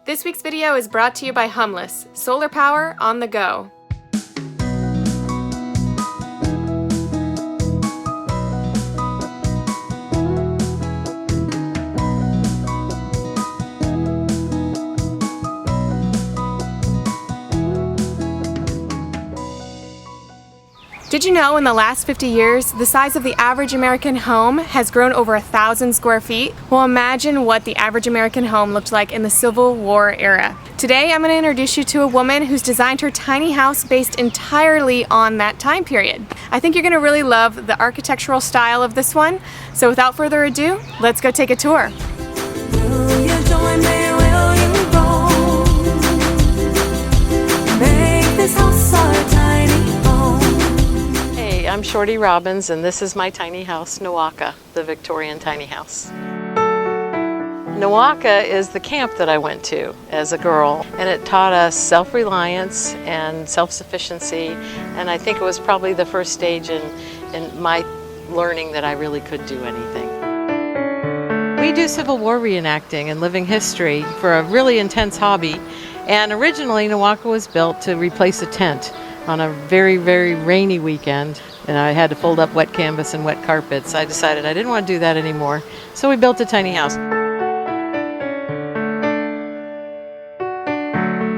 This week's video is brought to you by Humless, solar power on the go. Did you know in the last 50 years, the size of the average American home has grown over 1,000 square feet? Well, imagine what the average American home looked like in the Civil War era. Today, I'm going to introduce you to a woman who's designed her tiny house based entirely on that time period. I think you're going to really love the architectural style of this one. So without further ado, let's go take a tour. Will you join me? Will you roll? Make this house our tiny home. Hey, I'm Shorty Robbins, and this is my tiny house, Nawaka, the Victorian tiny house. Nawaka is the camp that I went to as a girl, and it taught us self-reliance and self-sufficiency, and I think it was probably the first stage in my learning that I really could do anything. We do Civil War reenacting and living history for a really intense hobby, and originally Nawaka was built to replace a tent on a very, very rainy weekend, and I had to fold up wet canvas and wet carpets. I decided I didn't want to do that anymore, so we built a tiny house.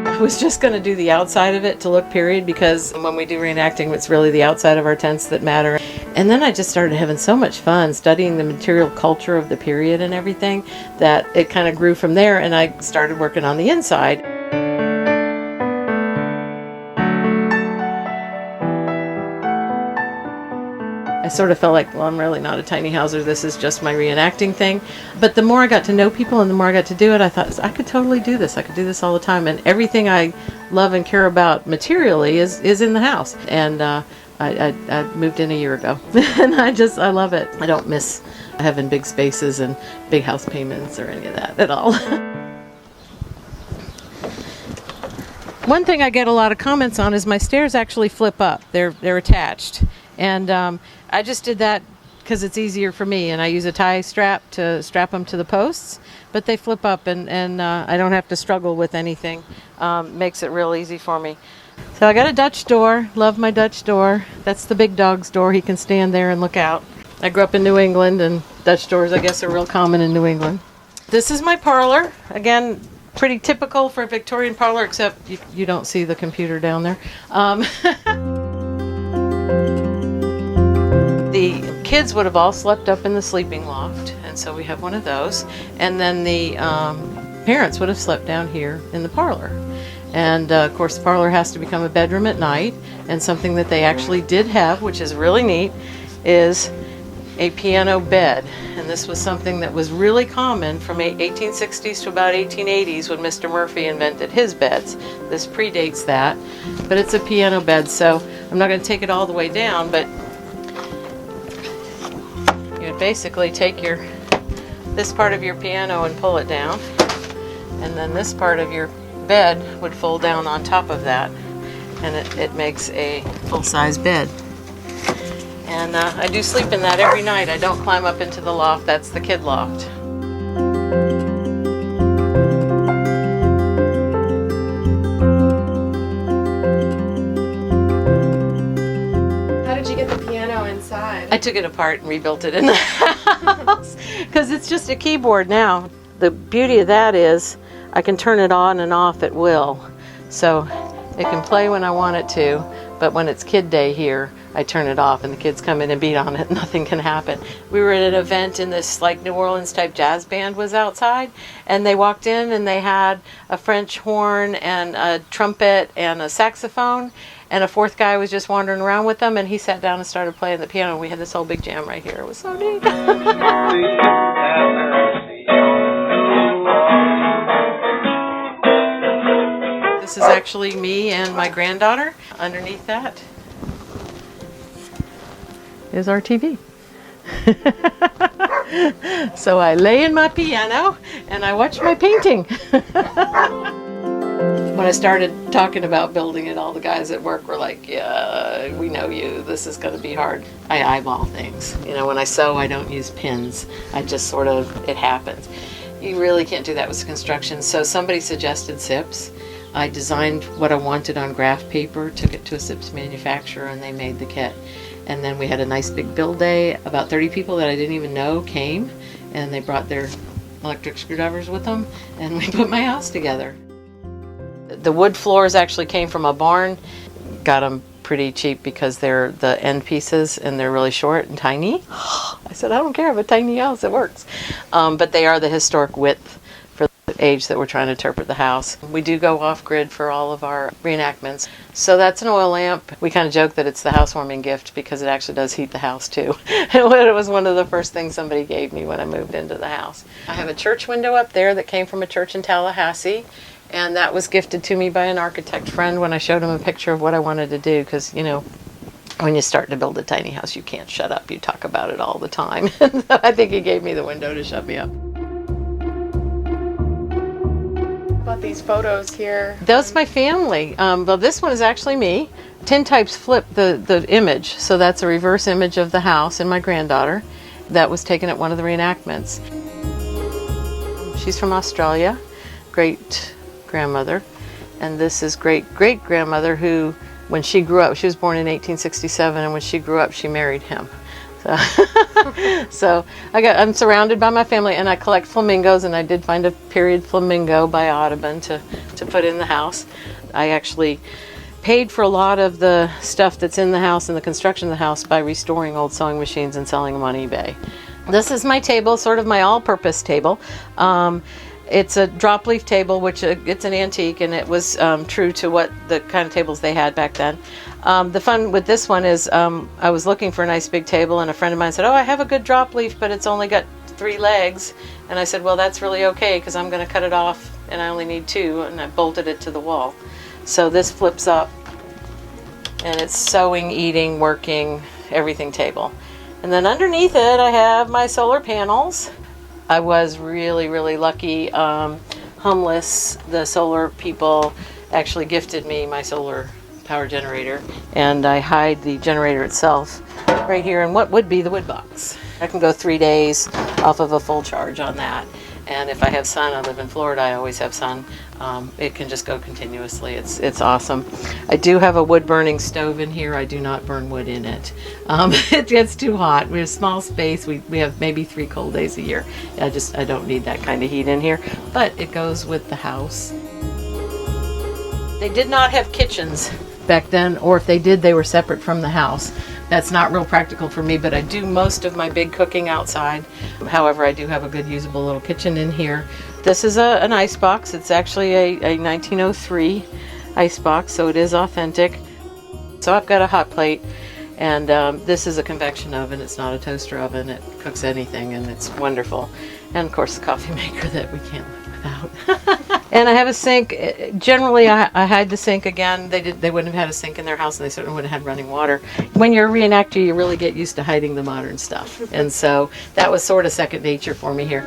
I was just going to do the outside of it to look period, because when we do reenacting, it's really the outside of our tents that matter. And then I just started having so much fun studying the material culture of the period and everything that it kind of grew from there, and I started working on the inside. I sort of felt like, well, I'm really not a tiny houser, this is just my reenacting thing. But the more I got to know people and the more I got to do it, I thought, I could totally do this. I could do this all the time. And everything I love and care about materially is in the house. And I moved in a year ago. And I love it. I don't miss having big spaces and big house payments or any of that at all. One thing I get a lot of comments on is my stairs actually flip up. They're attached. And I just did that because it's easier for me, and I use a tie strap to strap them to the posts, but they flip up, and I don't have to struggle with anything. Makes it real easy for me. So I got a Dutch door. Love my Dutch door. That's the big dog's door. He can stand there and look out. I grew up in New England, and Dutch doors, I guess, are real common in New England. This is my parlor. Again, pretty typical for a Victorian parlor, except you don't see the computer down there. The kids would have all slept up in the sleeping loft, and so we have one of those. And then the parents would have slept down here in the parlor. And of course, the parlor has to become a bedroom at night. And something that they actually did have, which is really neat, is a piano bed. And this was something that was really common from 1860s to about 1880s when Mr. Murphy invented his beds. This predates that, but it's a piano bed, so I'm not going to take it all the way down, but you would basically take this part of your piano and pull it down, and then this part of your bed would fold down on top of that, and it makes a full-size bed. And I do sleep in that every night. I don't climb up into the loft. That's the kid loft. I took it apart and rebuilt it in the house because it's just a keyboard now. The beauty of that is I can turn it on and off at will. So it can play when I want it to, but when it's kid day here, I turn it off and the kids come in and beat on it. Nothing can happen. We were at an event and this like New Orleans type jazz band was outside, and they walked in and they had a French horn and a trumpet and a saxophone, and a fourth guy was just wandering around with them, and he sat down and started playing the piano. We had this whole big jam right here. It was so neat. This is actually me and my granddaughter. Underneath that is our TV. So I lay in my piano and I watch my painting. When I started talking about building it, all the guys at work were like, yeah, we know you, this is going to be hard. I eyeball things. You know, when I sew, I don't use pins. I just sort of, it happens. You really can't do that with construction. So somebody suggested SIPs. I designed what I wanted on graph paper, took it to a SIPs manufacturer, and they made the kit. And then we had a nice big build day. About 30 people that I didn't even know came, and they brought their electric screwdrivers with them, and we put my house together. The wood floors actually came from a barn. Got them pretty cheap because they're the end pieces and they're really short and tiny. I said, I don't care, I have a tiny house, it works. But they are the historic width for the age that we're trying to interpret the house. We do go off-grid for all of our reenactments. So that's an oil lamp. We kind of joke that it's the housewarming gift because it actually does heat the house too. And it was one of the first things somebody gave me when I moved into the house. I have a church window up there that came from a church in Tallahassee. And that was gifted to me by an architect friend when I showed him a picture of what I wanted to do. Because, you know, when you start to build a tiny house, you can't shut up. You talk about it all the time. I think he gave me the window to shut me up. About these photos here. That's my family. Well, this one is actually me. Tintypes flip the image. So that's a reverse image of the house and my granddaughter. That was taken at one of the reenactments. She's from Australia. Great grandmother, and this is great grandmother who, when she grew up, she was born in 1867, and when she grew up she married him. So I'm surrounded by my family, and I collect flamingos, and I did find a period flamingo by Audubon to put in the house. I actually paid for a lot of the stuff that's in the house and the construction of the house by restoring old sewing machines and selling them on eBay. This is my table, sort of my all-purpose table. It's a drop leaf table, which it's an antique, and it was true to what the kind of tables they had back then. The fun with this one is I was looking for a nice big table, and a friend of mine said, oh, I have a good drop leaf, but it's only got 3 legs. And I said, well, that's really okay, because I'm going to cut it off, and I only need 2, and I bolted it to the wall. So this flips up, and it's sewing, eating, working, everything table. And then underneath it, I have my solar panels. I was really, really lucky. Humless, the solar people, actually gifted me my solar power generator, and I hide the generator itself right here in what would be the wood box. I can go 3 days off of a full charge on that. And if I have sun, I live in Florida, I always have sun. It can just go continuously. It's awesome. I do have a wood burning stove in here. I do not burn wood in it. It gets too hot. We have small space. We have maybe 3 cold days a year. I don't need that kind of heat in here, but it goes with the house. They did not have kitchens back then, or if they did, they were separate from the house. That's not real practical for me, but I do most of my big cooking outside. However, I do have a good usable little kitchen in here. This is an ice box. It's actually a 1903 ice box, so it is authentic. So I've got a hot plate, and this is a convection oven. It's not a toaster oven. It cooks anything, and it's wonderful. And of course, the coffee maker that we can't live without. And I have a sink. Generally, I hide the sink again. They wouldn't have had a sink in their house, and they certainly wouldn't have had running water. When you're a reenactor, you really get used to hiding the modern stuff. And so that was sort of second nature for me here.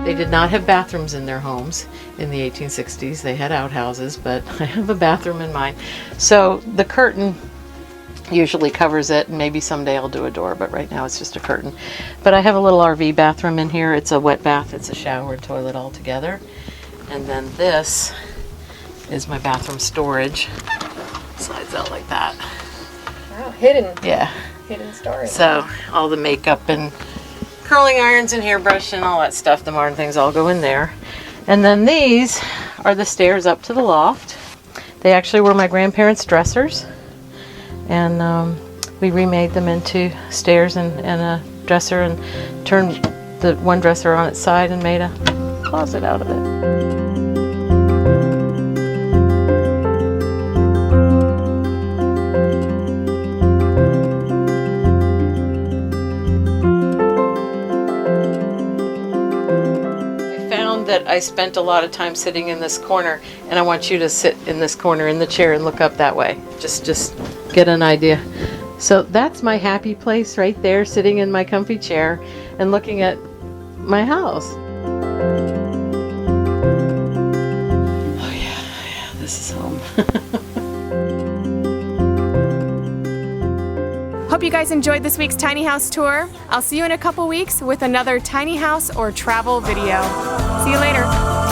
They did not have bathrooms in their homes in the 1860s. They had outhouses, but I have a bathroom in mine. So the curtain usually covers it, and maybe someday I'll do a door, but right now it's just a curtain. But I have a little RV bathroom in here. It's a wet bath. It's a shower and toilet all together. And then this is my bathroom storage. Slides out like that. Wow, hidden. Yeah. Hidden storage. So all the makeup and curling irons and hairbrush and all that stuff, the modern things, all go in there. And then these are the stairs up to the loft. They actually were my grandparents' dressers. And we remade them into stairs and a dresser, and turned the one dresser on its side and made a closet out of it. That I spent a lot of time sitting in this corner, and I want you to sit in this corner in the chair and look up that way. Just get an idea. So that's my happy place right there, sitting in my comfy chair and looking at my house. Oh yeah, this is home. Hope hope you guys enjoyed this week's tiny house tour. I'll see you in a couple weeks with another tiny house or travel video. See you later.